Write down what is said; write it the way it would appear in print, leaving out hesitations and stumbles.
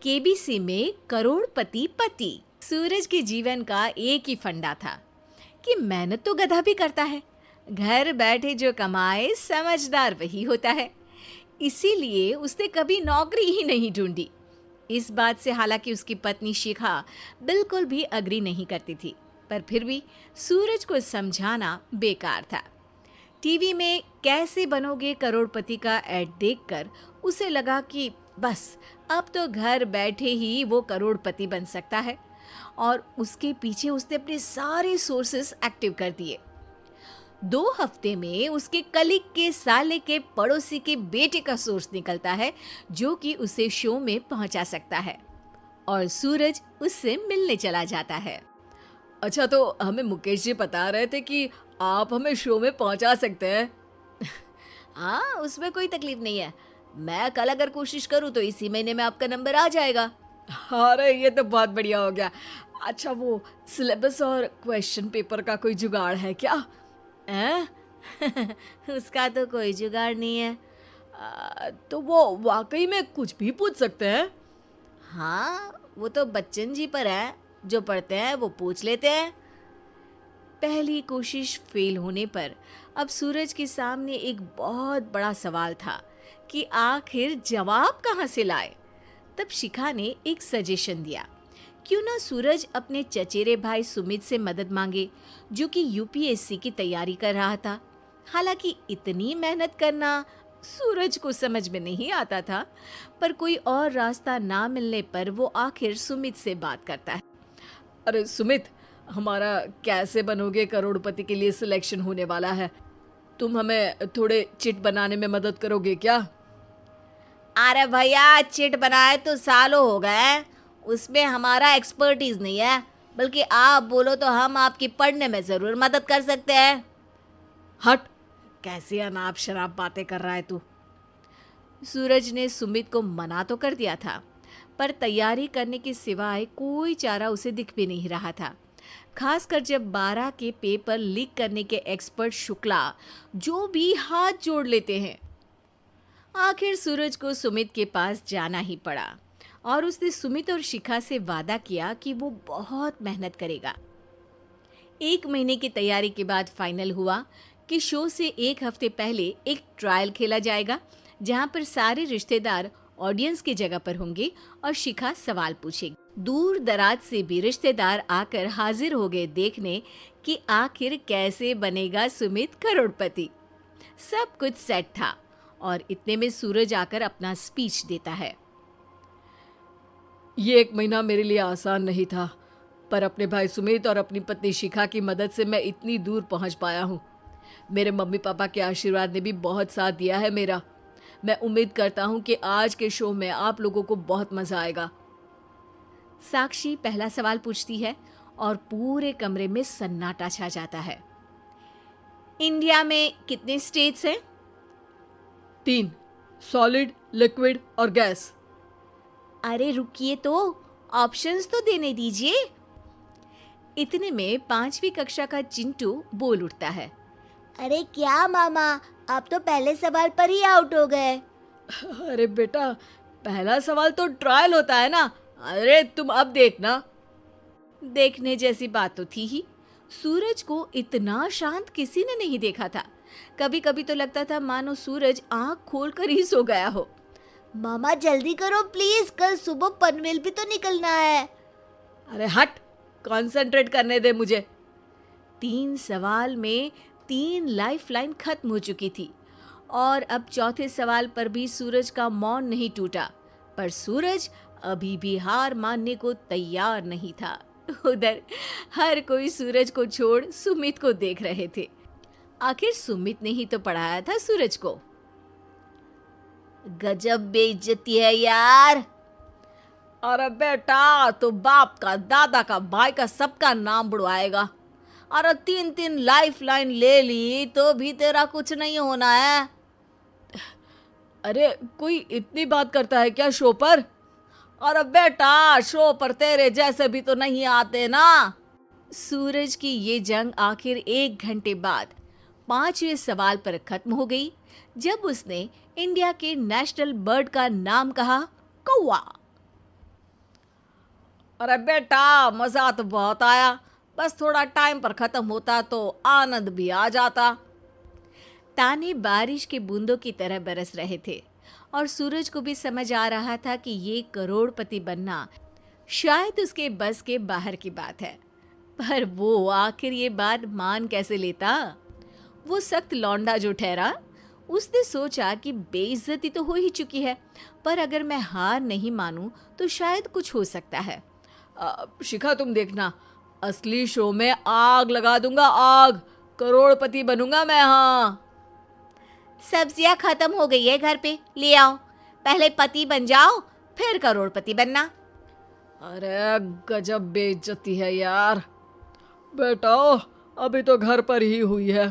KBC में करोड़पति पति। सूरज के जीवन का एक ही फंडा था कि मेहनत तो गधा भी करता है, घर बैठे जो कमाए समझदार वही होता है। इसीलिए उसने कभी नौकरी ही नहीं ढूंढी। इस बात से हालांकि उसकी पत्नी शिखा बिल्कुल भी अग्री नहीं करती थी, पर फिर भी सूरज को समझाना बेकार था। टीवी में कैसे बनोगे करोड़पति का ऐड देखकर उसे लगा कि बस अब तो घर बैठे ही वो करोड़पति बन सकता है, और उसके पीछे उसने अपने सारे सोर्सेस एक्टिव कर दिए। 2 हफ्ते में उसके कलीग के साले के पड़ोसी के बेटे का सोर्स निकलता है जो कि उसे शो में पहुंचा सकता है, और सूरज उससे मिलने चला जाता है। अच्छा, तो हमें मुकेश जी बता रहे थे कि आप हमें शो में पहुंचा सकते हैं। हाँ, उसमें कोई तकलीफ नहीं है। मैं कल अगर कोशिश करूँ तो इसी महीने में आपका नंबर आ जाएगा। अरे ये तो बहुत बढ़िया हो गया। अच्छा, वो सिलेबस और क्वेश्चन पेपर का कोई जुगाड़ है क्या? हैं? उसका तो कोई जुगाड़ नहीं है। तो वो वाकई में कुछ भी पूछ सकते हैं? हाँ, वो तो बच्चन जी पर है, जो पढ़ते हैं वो पूछ लेते हैं। पहली कोशिश फेल होने पर अब सूरज के सामने एक बहुत बड़ा सवाल था कि आखिर जवाब कहाँ से लाए। तब शिखा ने एक सजेशन दिया, क्यों ना सूरज अपने चचेरे भाई सुमित से मदद मांगे, जो कि यूपीएससी की तैयारी कर रहा था। हालांकि इतनी मेहनत करना सूरज को समझ में नहीं आता था, पर कोई और रास्ता ना मिलने पर वो आखिर सुमित से बात करता है। अरे सुमित, हमारा कैसे बनोगे करोड़पति के लिए सिलेक्शन होने वाला है। तुम हमें थोड़े चिट बनाने में मदद करोगे क्या? अरे भैया, चिट बनाए तो सालों हो गए, उसमें हमारा एक्सपर्टीज नहीं है, बल्कि आप बोलो तो हम आपकी पढ़ने में जरूर मदद कर सकते हैं। हट, कैसी अनाप शराब बातें कर रहा है तू। सूरज ने सुमित को मना तो कर दिया था, पर तैयारी करने के सिवाय कोई चारा उसे दिख भी नहीं रहा था। खासकर जब 12 के पेपर लीक करने के एक्सपर्ट शुक्ला जो भी हाथ जोड़ लेते हैं। आखिर सूरज को सुमित के पास जाना ही पड़ा, और उसने सुमित और शिखा से वादा किया कि वो बहुत मेहनत करेगा। 1 महीने की तैयारी के बाद फाइनल हुआ कि शो से 1 हफ्ते पहले एक ट्रायल खेला जाएगा, जहां पर सारे रिश्तेदार ऑडियंस की जगह पर होंगे और शिखा सवाल पूछेगी। दूर दराज से भी रिश्तेदार आकर हाजिर हो गए देखने कि आखिर कैसे बनेगा सुमित करोड़पति। सब कुछ सेट था, और इतने में सूरज आकर अपना स्पीच देता है। ये 1 महीना मेरे लिए आसान नहीं था, पर अपने भाई सुमित और अपनी पत्नी शिखा की मदद से मैं इतनी दूर पहुंच पाया हूँ। मेरे मम्मी पापा के आशीर्वाद ने भी बहुत साथ दिया है मेरा। मैं उम्मीद करता हूँ कि आज के शो में आप लोगों को बहुत मजा आएगा। साक्षी पहला सवाल पूछती है और पूरे कमरे में सन्नाटा छा जाता है। इंडिया में कितने स्टेट्स हैं? 3, सॉलिड, लिक्विड और गैस। अरे रुकिए, तो ऑप्शंस तो देने दीजिए। इतने में 5वीं कक्षा का चिंटू बोल उठता है। अरे क्या मामा, आप तो पहले सवाल पर ही आउट हो गए। अरे बेटा, पहला सवाल तो ट्रायल होता है ना। अरे तुम अब देखना। देखने जैसी बात तो थी ही। सूरज को इतना शांत किसी ने नहीं देखा था। कभी कभी तो लगता था मानो सूरज आंख खोलकर ही सो गया हो। मामा जल्दी करो प्लीज, कल सुबह पनवेल भी तो निकलना है। अरे हट, कंसंट्रेट करने दे मुझे। 3 सवाल में 3 लाइफलाइन खत्म हो चुकी थी, और अब चौथे सवाल पर भी सूरज का मौन नहीं टूटा। पर सूरज अभी भी हार मानने को तैयार नहीं था। उधर हर कोई सूरज को छोड़ सुमित को देख रहे थे। आखिर सुमित ने ही तो पढ़ाया था सूरज को। गजब बेइज्जती है यार। अरे बेटा, तो बाप का, दादा का, भाई का, सबका नाम बुड़वाएगा। अरे 3 लाइफलाइन ले ली तो भी तेरा कुछ नहीं होना है। अरे कोई इतनी बात करता है क्या शो पर? अरे बेटा, शो पर तेरे जैसे भी तो नहीं आते ना। सूरज की ये जंग आखिर 1 घंटे बाद 5वें सवाल पर खत्म हो गई, जब उसने इंडिया के नेशनल बर्ड का नाम कहा, कौवा। अरे बेटा, मजा तो बहुत आया, बस थोड़ा टाइम पर खत्म होता तो आनंद भी आ जाता। ताने बारिश के बूंदों की तरह बरस रहे थे और सूरज को भी समझ आ रहा था कि ये करोड़पति बनना शायद उसके बस के बाहर की बात है। पर वो आखिर ये बात मान कैसे लेता? वो सख्त लौंडा जो ठहरा, उसने सोचा कि बेइज्जती तो हो ही चुकी है, पर अगर मैं हार नहीं मानूं तो शायद कुछ हो सकता है। शिखा, तुम देखना, असली शो में आग लगा दूंगा, आग, करोड़पति बनूंगा मैं। हाँ, सब्जियां खत्म हो गई है घर पे, ले आओ। पहले पति बन जाओ, फिर करोड़पति बनना। अरे गजब बेइज्जती है यार। बेटा, अभी तो घर पर ही हुई है,